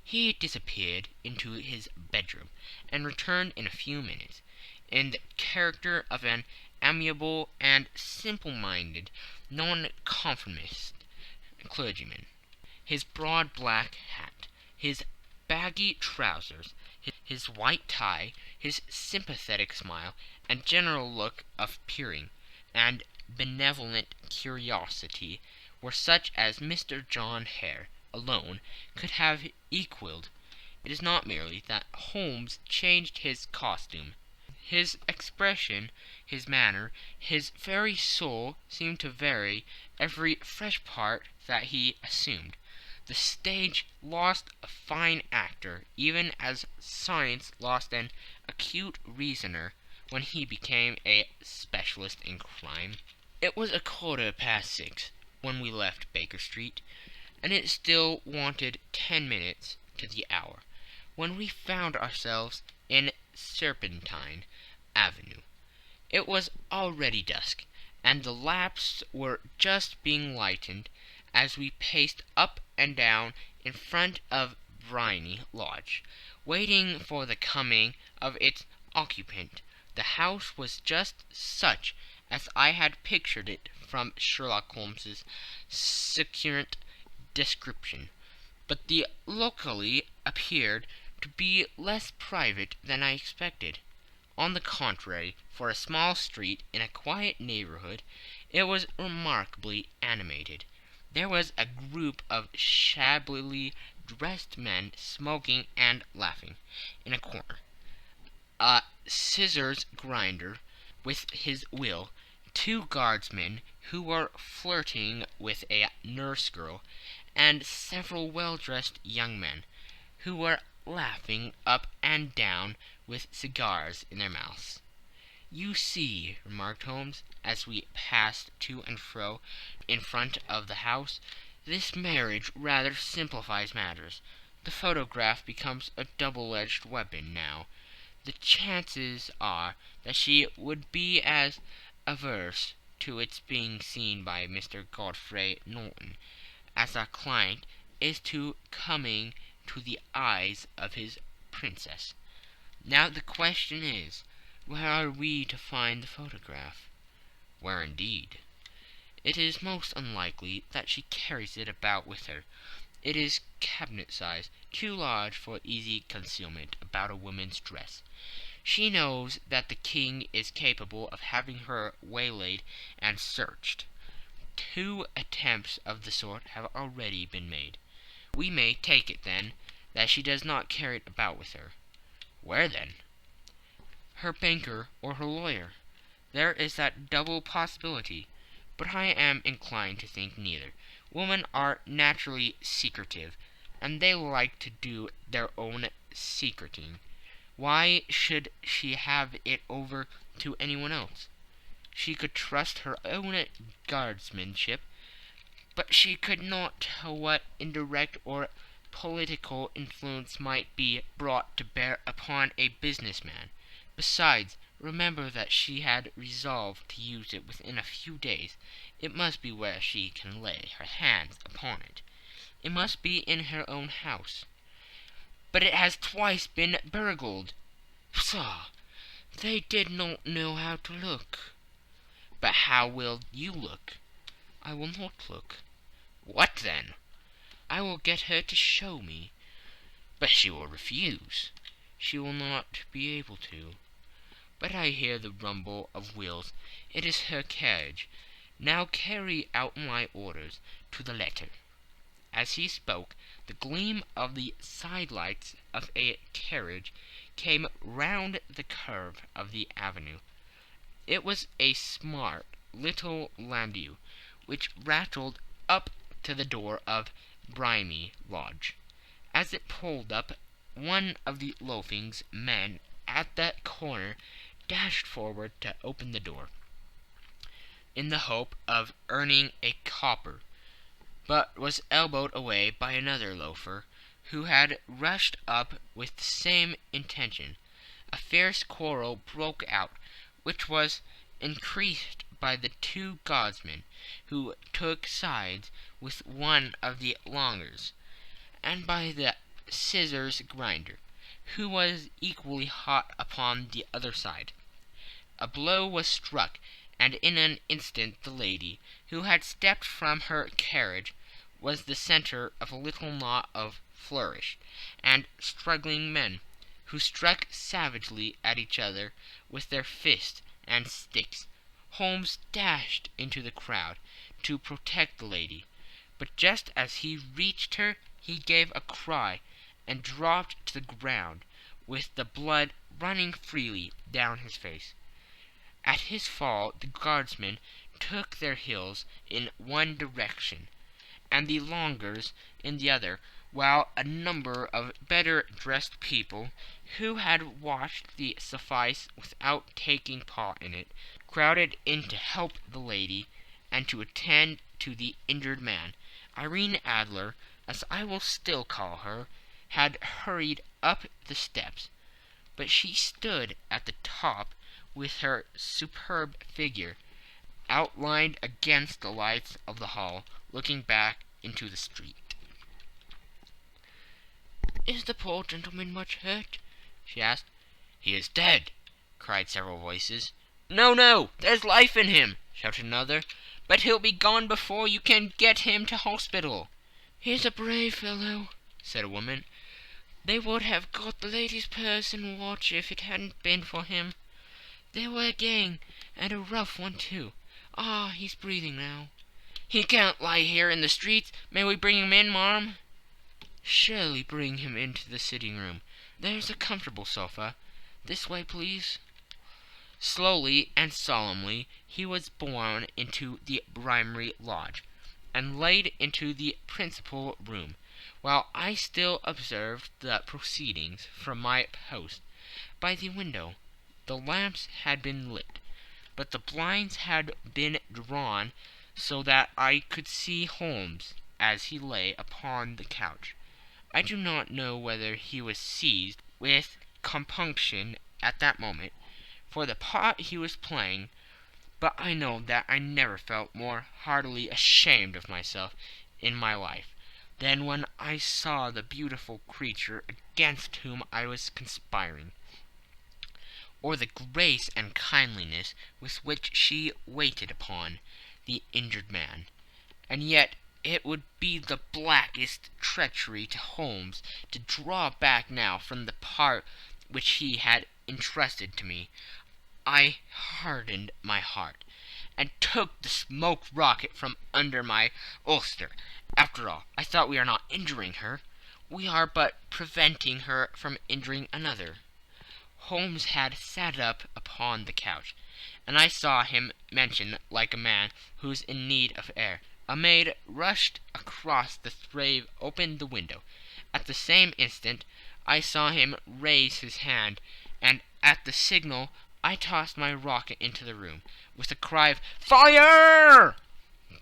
Speaker 2: He disappeared into his bedroom, and returned in a few minutes, in the character of an amiable and simple-minded nonconformist clergyman. His broad black hat, his baggy trousers, his white tie, his sympathetic smile, and general look of peering and benevolent curiosity were such as Mr. John Hare alone could have equalled. It is not merely that Holmes changed his costume. His expression, his manner, his very soul seemed to vary every fresh part that he assumed. The stage lost a fine actor, even as science lost an acute reasoner when he became a specialist in crime. It was 6:15 when we left Baker Street, and it still wanted 10 minutes to the hour, when we found ourselves in Serpentine Avenue. It was already dusk, and the lamps were just being lighted as we paced up and down in front of Briony Lodge, waiting for the coming of its occupant. The house was just such as I had pictured it from Sherlock Holmes's succinct description, but the locale appeared to be less private than I expected. On the contrary, for a small street in a quiet neighborhood, it was remarkably animated. There was a group of shabbily dressed men smoking and laughing in a corner. A scissors grinder, with his wheel, two guardsmen who were flirting with a nurse girl, and several well-dressed young men who were laughing up and down with cigars in their mouths. "You see," remarked Holmes, as we passed to and fro in front of the house, "this marriage rather simplifies matters. The photograph becomes a double-edged weapon now. The chances are that she would be as averse to its being seen by Mr. Godfrey Norton as our client is to coming to the eyes of his princess. Now the question is, where are we to find the photograph?" "Where indeed?" "It is most unlikely that she carries it about with her. It is cabinet size, too large for easy concealment about a woman's dress. She knows that the king is capable of having her waylaid and searched. 2 attempts of the sort have already been made. We may take it, then, that she does not carry it about with her." "Where, then?" "Her banker or her lawyer. There is that double possibility, but I am inclined to think neither. Women are naturally secretive, and they like to do their own secreting. Why should she have it over to anyone else? She could trust her own guardsmanship, but she could not tell what indirect or political influence might be brought to bear upon a businessman. Besides, remember that she had resolved to use it within a few days. It must be where she can lay her hands upon it. It must be in her own house." "But it has twice been burgled." "Pshaw! They did not know how to look." "But how will you look?" "I will not look." "What then?" "I will get her to show me."
Speaker 1: "But she will refuse."
Speaker 2: "She will not be able to. But I hear the rumble of wheels. It is her carriage. Now carry out my orders to the letter." As he spoke, the gleam of the sidelights of a carriage came round the curve of the avenue. It was a smart little landau, which rattled up to the door of Bohemia Lodge. As it pulled up, one of the loafing's men at that corner dashed forward to open the door, in the hope of earning a copper, but was elbowed away by another loafer, who had rushed up with the same intention. A fierce quarrel broke out, which was increased by the 2 guardsmen, who took sides with one of the longers, and by the scissors grinder, who was equally hot upon the other side. A blow was struck, and in an instant the lady, who had stepped from her carriage, was the centre of a little knot of flourish and struggling men, who struck savagely at each other with their fists and sticks. Holmes dashed into the crowd to protect the lady, but just as he reached her he gave a cry and dropped to the ground, with the blood running freely down his face. At his fall the guardsmen took their heels in one direction, and the longers in the other, while a number of better dressed people, who had watched the suffice without taking part in it, crowded in to help the lady and to attend to the injured man. Irene Adler, as I will still call her, had hurried up the steps, but she stood at the top with her superb figure outlined against the lights of the hall, looking back into the street. "Is the poor gentleman much hurt?" she asked. "He is dead," cried several voices. "No, no, there's life in him," shouted another, "but he'll be gone before you can get him to hospital." "He's a brave fellow," said a woman. "They would have got the lady's purse and watch if it hadn't been for him. They were a gang, and a rough one, too. Ah, he's breathing now." "He can't lie here in the streets. May we bring him in, marm?" "Surely bring him into the sitting-room. There's a comfortable sofa. This way, please." Slowly and solemnly he was borne into the Brimary Lodge, and laid into the principal room, while I still observed the proceedings from my post by the window. The lamps had been lit, but the blinds had been drawn so that I could see Holmes as he lay upon the couch. I do not know whether he was seized with compunction at that moment for the part he was playing, but I know that I never felt more heartily ashamed of myself in my life than when I saw the beautiful creature against whom I was conspiring, or the grace and kindliness with which she waited upon the injured man. And yet it would be the blackest treachery to Holmes to draw back now from the part which he had entrusted to me. I hardened my heart, and took the smoke rocket from under my ulster. After all, I thought, we are not injuring her. We are but preventing her from injuring another. Holmes had sat up upon the couch, and I saw him mention like a man who's in need of air. A maid rushed across the threshold, opened the window. At the same instant I saw him raise his hand, and at the signal I tossed my rocket into the room, with a cry of "Fire!"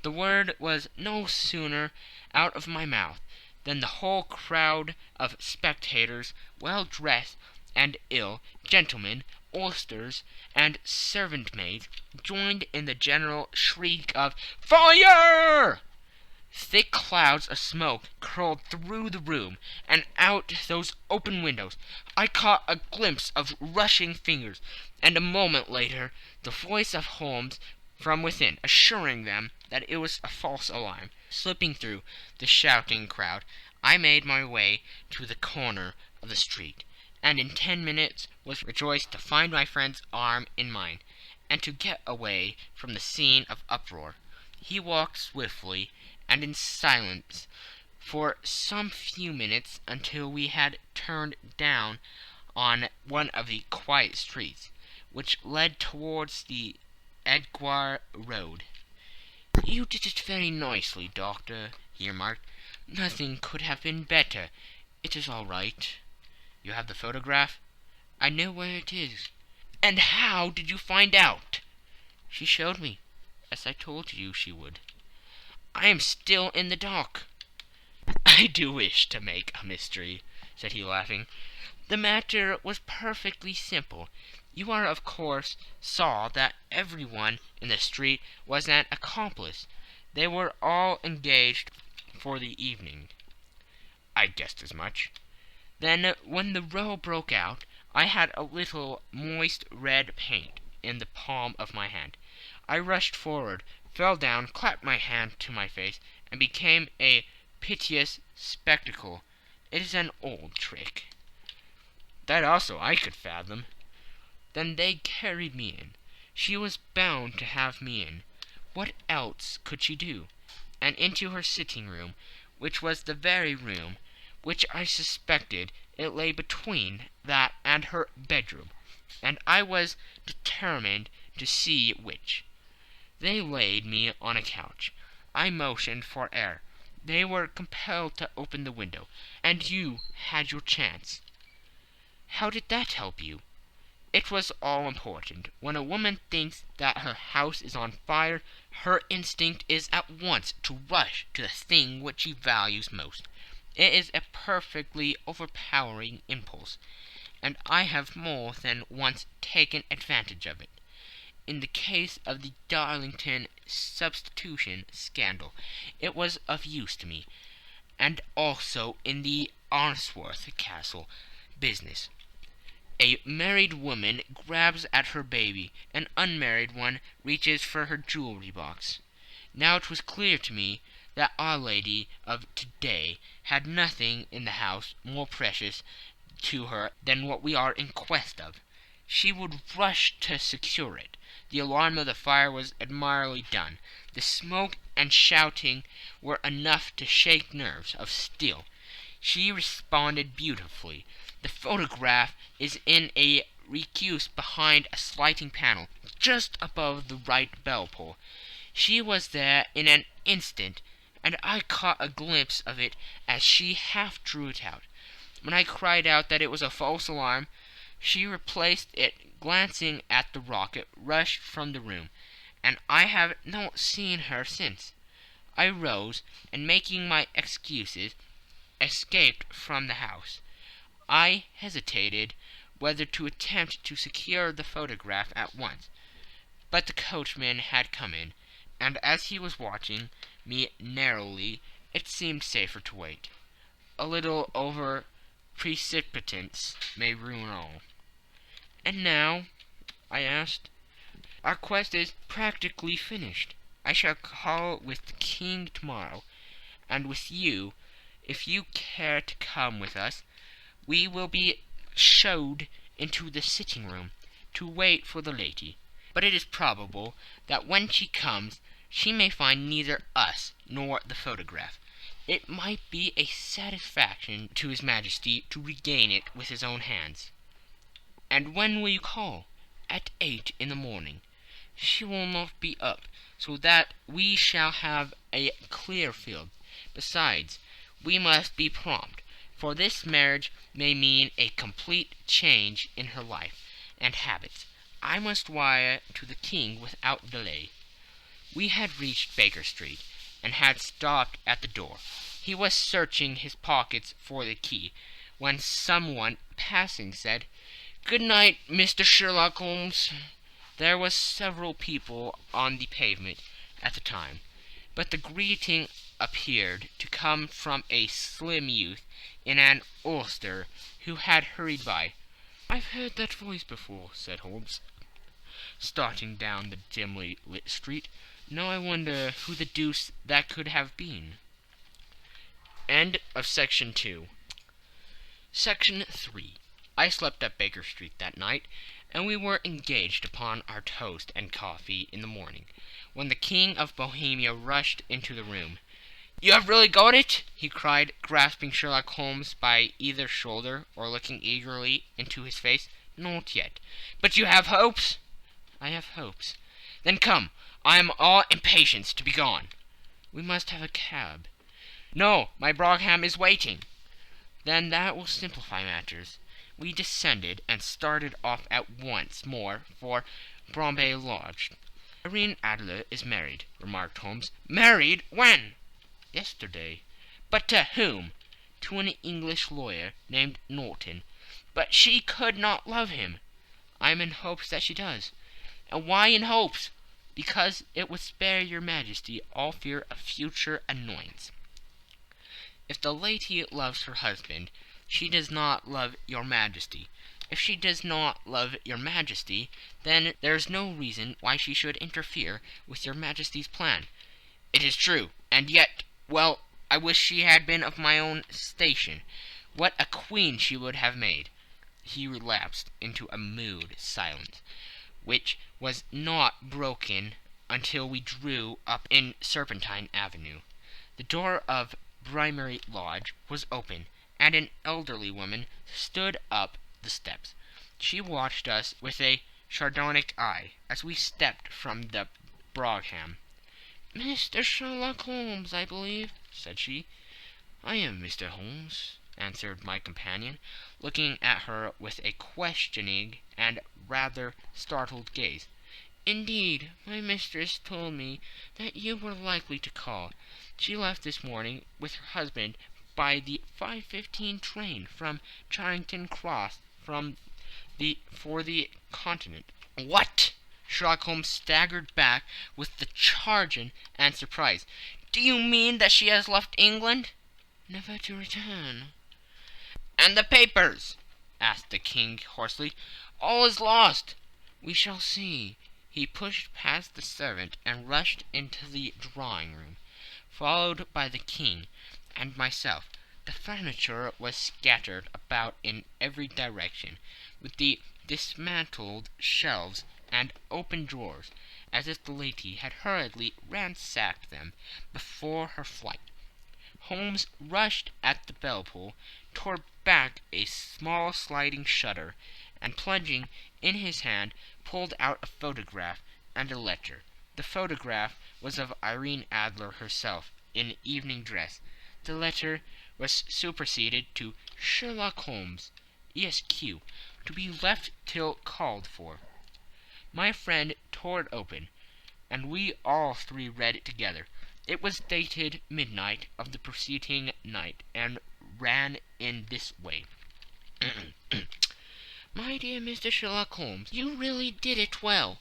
Speaker 2: The word was no sooner out of my mouth than the whole crowd of spectators, well dressed and ill, gentlemen, ulsters, and servant-maids, joined in the general shriek of "Fire!" Thick clouds of smoke curled through the room, and out those open windows. I caught a glimpse of rushing fingers, and a moment later the voice of Holmes from within, assuring them that it was a false alarm. Slipping through the shouting crowd, I made my way to the corner of the street, and in 10 minutes was rejoiced to find my friend's arm in mine, and to get away from the scene of uproar. He walked swiftly and in silence for some few minutes, until we had turned down on one of the quiet streets which led towards the Edgware Road. "You did it very nicely, Doctor," he remarked. "Nothing could have been better. It is all right." "You have the photograph?" "I know where it is." "And how did you find out?" "She showed me, as I told you she would." "I am still in the dark." "I do wish to make a mystery," said he, laughing. "The matter was perfectly simple. You are, of course, saw that everyone in the street was an accomplice. They were all engaged for the evening." "I guessed as much." "Then, when the row broke out, I had a little moist red paint in the palm of my hand. I rushed forward, fell down, clapped my hand to my face, and became a piteous spectacle. It is an old trick." "That also I could fathom." "Then they carried me in. She was bound to have me in. What else could she do? And into her sitting-room, which was the very room which I suspected. It lay between that and her bedroom, and I was determined to see which. They laid me on a couch. I motioned for air. They were compelled to open the window, and you had your chance." "How did that help you?" "It was all important. When a woman thinks that her house is on fire, her instinct is at once to rush to the thing which she values most. It is a perfectly overpowering impulse, and I have more than once taken advantage of it. In the case of the Darlington substitution scandal it was of use to me, and also in the Arnsworth Castle business. A married woman grabs at her baby, an unmarried one reaches for her jewelry box. Now it was clear to me that Our Lady of today had nothing in the house more precious to her than what we are in quest of. She would rush to secure it. The alarm of the fire was admirably done. The smoke and shouting were enough to shake nerves of steel. She responded beautifully. The photograph is in a recused behind a sliding panel just above the right bell pull. She was there in an instant, and I caught a glimpse of it as she half drew it out. When I cried out that it was a false alarm, she replaced it, glancing at the rocket, rushed from the room, and I have not seen her since. I rose, and making my excuses, escaped from the house. I hesitated whether to attempt to secure the photograph at once, but the coachman had come in, and as he was watching me narrowly, it seemed safer to wait. A little over precipitance may ruin all. "And now?" I asked. "Our quest is practically finished. I shall call with the king tomorrow, and with you, if you care to come with us. We will be showed into the sitting room to wait for the lady. But it is probable that when she comes she may find neither us nor the photograph. It might be a satisfaction to his Majesty to regain it with his own hands." "And when will you call?" "At 8 in the morning. She will not be up, so that we shall have a clear field. Besides, we must be prompt, for this marriage may mean a complete change in her life and habits. I must wire to the king without delay." We had reached Baker Street, and had stopped at the door. He was searching his pockets for the key, when someone passing said, "Good night, Mr. Sherlock Holmes." There were several people on the pavement at the time, but the greeting appeared to come from a slim youth in an ulster who had hurried by. "I've heard that voice before," said Holmes, starting down the dimly lit street. "Now I wonder who the deuce that could have been."
Speaker 1: End of Section 2.
Speaker 2: Section 3. I slept at Baker Street that night, and we were engaged upon our toast and coffee in the morning, when the King of Bohemia rushed into the room. "You have really got it?" he cried, grasping Sherlock Holmes by either shoulder, or looking eagerly into his face. "Not yet." "But you have hopes?" "I have hopes." "Then come. I am all impatience to be gone." "We must have a cab." "No, my brougham is waiting." "Then that will simplify matters." We descended, and started off at once more for Bombay Lodge. "Irene Adler is married," remarked Holmes. "Married? When?" "Yesterday." "But to whom?" "To an English lawyer named Norton." "But she could not love him." "I am in hopes that she does." "And why in hopes?" "Because it would spare your Majesty all fear of future annoyance. If the lady loves her husband, she does not love your Majesty. If she does not love your Majesty, then there is no reason why she should interfere with your Majesty's plan." "It is true, and yet, well, I wish she had been of my own station. What a queen she would have made." He relapsed into a mood silence, which was not broken until we drew up in Serpentine Avenue. The door of Brimary Lodge was open, and an elderly woman stood up the steps. She watched us with a sardonic eye as we stepped from the brougham. "Mr. Sherlock Holmes, I believe," said she. "I am Mr. Holmes," answered my companion, looking at her with a questioning and rather startled gaze. "Indeed, my mistress told me that you were likely to call. She left this morning with her husband by the 5:15 train from Charing Cross for the Continent." "What?" Sherlock Holmes staggered back with the charge and surprise. "Do you mean that she has left England?" "Never to return." "And the papers?" asked the king hoarsely. "All is lost." "We shall see." He pushed past the servant and rushed into the drawing-room, followed by the king and myself. The furniture was scattered about in every direction, with the dismantled shelves and open drawers, as if the lady had hurriedly ransacked them before her flight. Holmes rushed at the bell-pull, tore back a small sliding shutter, and plunging in his hand, pulled out a photograph and a letter. The photograph was of Irene Adler herself, in evening dress. The letter was superseded to Sherlock Holmes, ESQ, to be left till called for. My friend tore it open, and we all three read it together. It was dated midnight of the preceding night, and ran in this way. My dear Mr. Sherlock Holmes, you really did it well.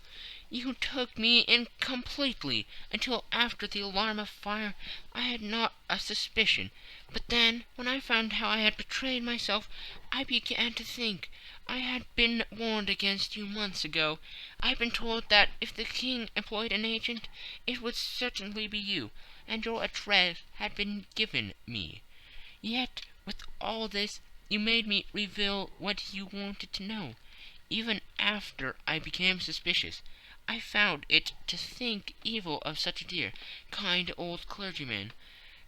Speaker 2: You took me in completely. Until after the alarm of fire I had not a suspicion. But then, when I found how I had betrayed myself, I began to think. I had been warned against you months ago. I had been told that if the king employed an agent, it would certainly be you, and your address had been given me. Yet, with all this, you made me reveal what you wanted to know. Even after I became suspicious, I found it to think evil of such a dear, kind old clergyman.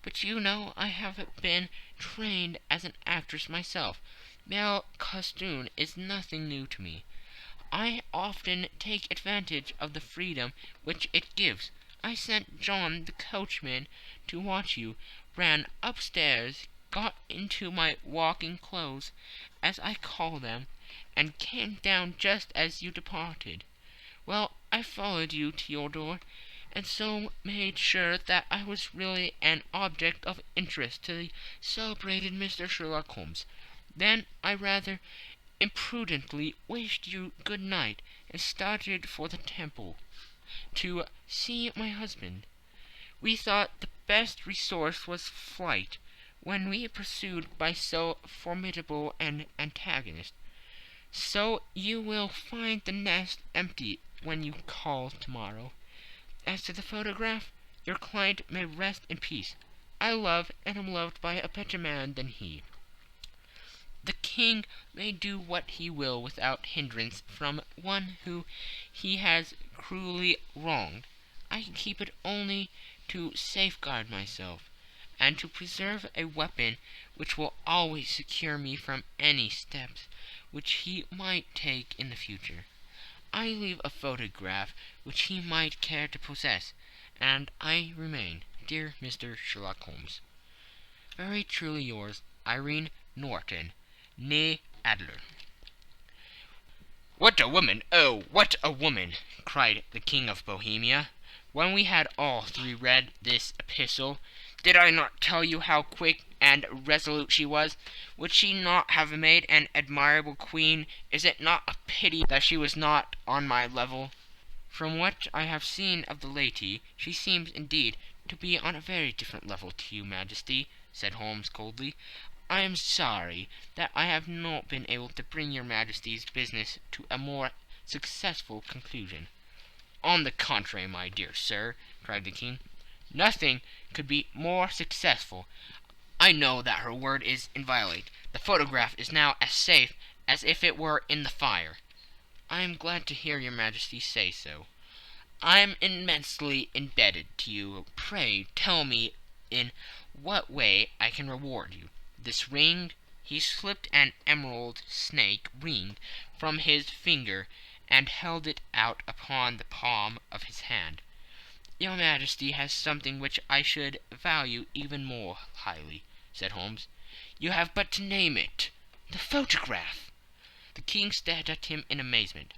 Speaker 2: But you know I have been trained as an actress myself. Male costume is nothing new to me. I often take advantage of the freedom which it gives. I sent John the coachman to watch you, ran upstairs, got into my walking clothes, as I call them, and came down just as you departed. Well, I followed you to your door, and so made sure that I was really an object of interest to the celebrated Mr. Sherlock Holmes. Then I rather imprudently wished you good night, and started for the Temple to see my husband. We thought the best resource was flight, when we pursued by so formidable an antagonist. So you will find the nest empty when you call tomorrow. As to the photograph, your client may rest in peace. I love and am loved by a better man than he. The king may do what he will without hindrance from one who he has cruelly wronged. I keep it only to safeguard myself, and to preserve a weapon which will always secure me from any steps which he might take in the future. I leave a photograph which he might care to possess, and I remain, dear Mr. Sherlock Holmes, very truly yours, Irene Norton, née Adler. "What a woman! Oh, what a woman!" cried the King of Bohemia, when we had all three read this epistle. "Did I not tell you how quick and resolute she was? Would she not have made an admirable queen? Is it not a pity that she was not on my level?" "From what I have seen of the lady, she seems indeed to be on a very different level to you, Majesty," said Holmes coldly. "I am sorry that I have not been able to bring your Majesty's business to a more successful conclusion." "On the contrary, my dear sir," cried the King, "nothing could be more successful. I know that her word is inviolate. The photograph is now as safe as if it were in the fire." "I am glad to hear your Majesty say so." "I am immensely indebted to you. Pray tell me in what way I can reward you. This ring—" He slipped an emerald snake ring from his finger and held it out upon the palm of his hand. "Your Majesty has something which I should value even more highly," said Holmes. "You have but to name it. The photograph." The King stared at him in amazement.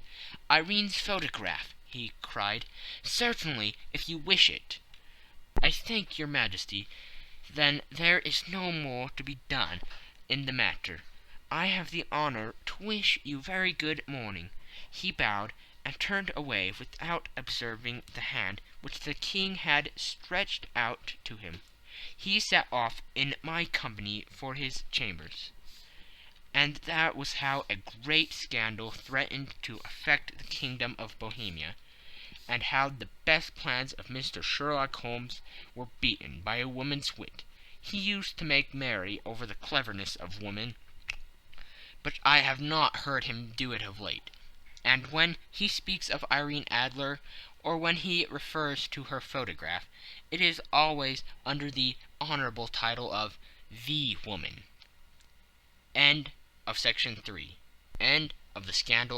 Speaker 2: "Irene's photograph!" he cried. "Certainly, if you wish it." "I thank your Majesty. Then there is no more to be done in the matter. I have the honor to wish you very good morning." He bowed and turned away without observing the hand which the King had stretched out to him. He set off in my company for his chambers. And that was how a great scandal threatened to affect the kingdom of Bohemia, and how the best plans of Mr. Sherlock Holmes were beaten by a woman's wit. He used to make merry over the cleverness of women, but I have not heard him do it of late. And when he speaks of Irene Adler, or when he refers to her photograph, it is always under the honorable title of the woman. End of section 3. End
Speaker 1: of the scandal